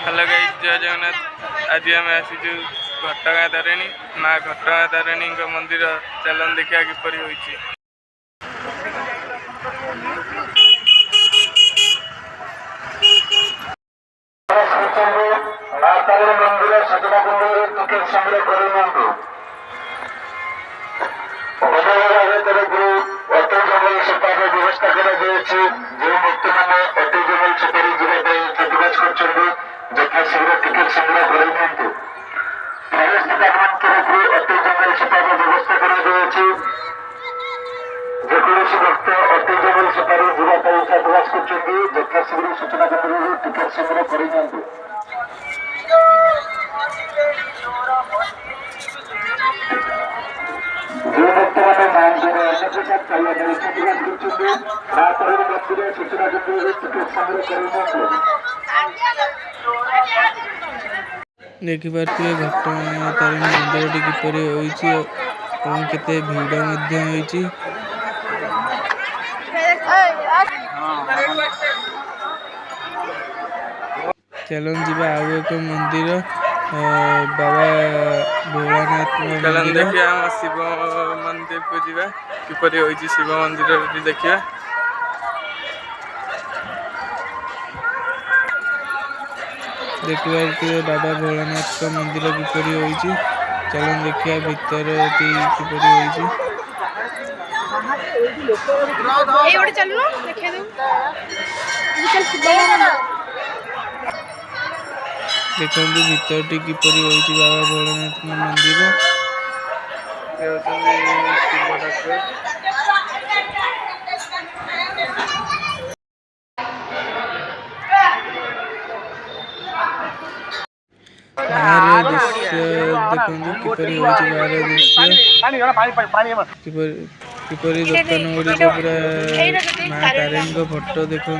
Hello guys, जय जगन्नाथ। आज आम आसीचु घटगाँ तारिणी माँ घटगाँ तारिणी मंदिर। चलन देखा किपर होइछि। मंदिर सूचना केन्द्र टिकेट संग्रह कर अटल जंगल सफा व्यवस्था कर भक्त मैंने अटल जंगल सफारी जावाज कर यथा शीघ्र टिकेट संग्रह कर प्रवेश डिपार्टमेंट तरफ अटल जंगल सफा व्यवस्था कर भक्त अटल जंगल सफारी जावाज कर यथा शीघ्र सूचना केन्द्र टिकेट संग्रह कर देखिपे घटगाँ तारिणी मंदिर किपर होते भिड़ चलन जी आउ एक मंदिर बाबा भोलानाथ चलन देखिए हम शिव मंदिर को जीवा किपर होइछि। शिव मंदिर देखिए देखिए बाबा भोलानाथ का मंदिर किपर होइछि। चलन देखिए भीतर किपर होइछि। देखो भीतर टी किपर होइछि बाबा भोलानाथ मंदिर। शिव ठाकुर बाहर दृश्य देखो किपर बाहर दृश्य किपर दुकान गुड़िक पूरा माँ तारिणी फोटो देखो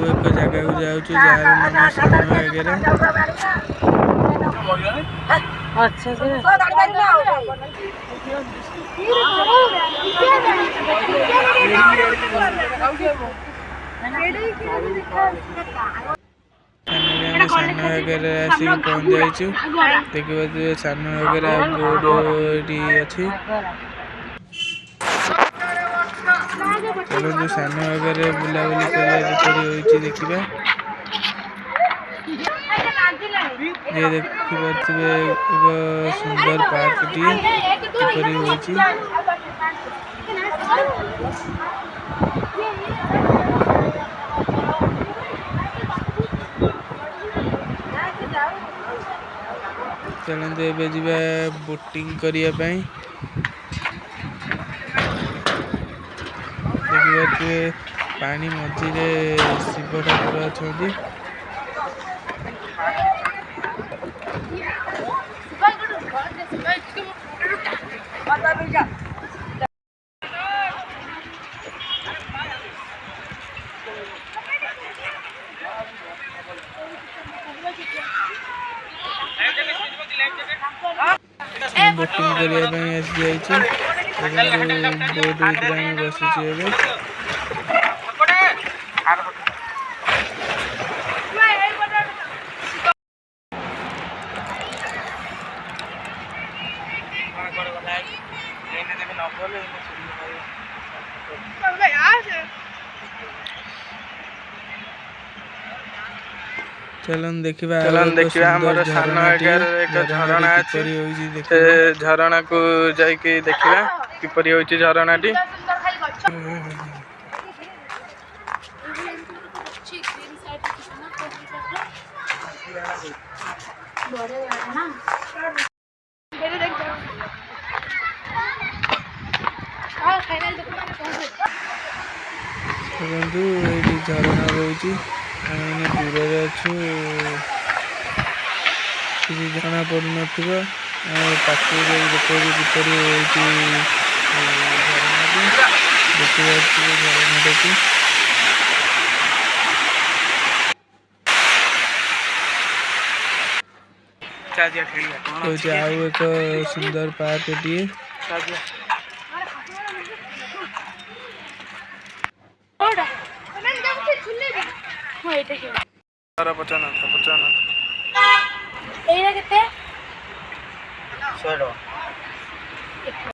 एक जगह को जाऊँ जार नाम सानो घाघरा। सानो घाघरा आसिक पहुँच जाइछु। देखिए सानो घाघरा बोर्ड अच्छी। चलो सानो घाघरा बुलाबुली कर देखा ये देखिपे एक सुंदर पार्क टी किपरि होइछि। चलते एबे जिबा बोटिंग करिया पई। देखिए पानी मझिरे शिव ठाकुर अच्छा। बोटिंग करने आसी बोट भर बसी चलन देखा हमर सानो एक झरणा अच्छे। झरणा को जाइए देखा किपरि होइछि झरणा टी। बंधु ये झरणा रोची दूर अच्छु किसी जना पड़ न पाखे देखिए किपरि देखा झरणा की आउ एक सुंदर पार्क टी। ওটা হ্যাঁ এটা কি सारा बचाना था এইটা কেতে 100 টাকা।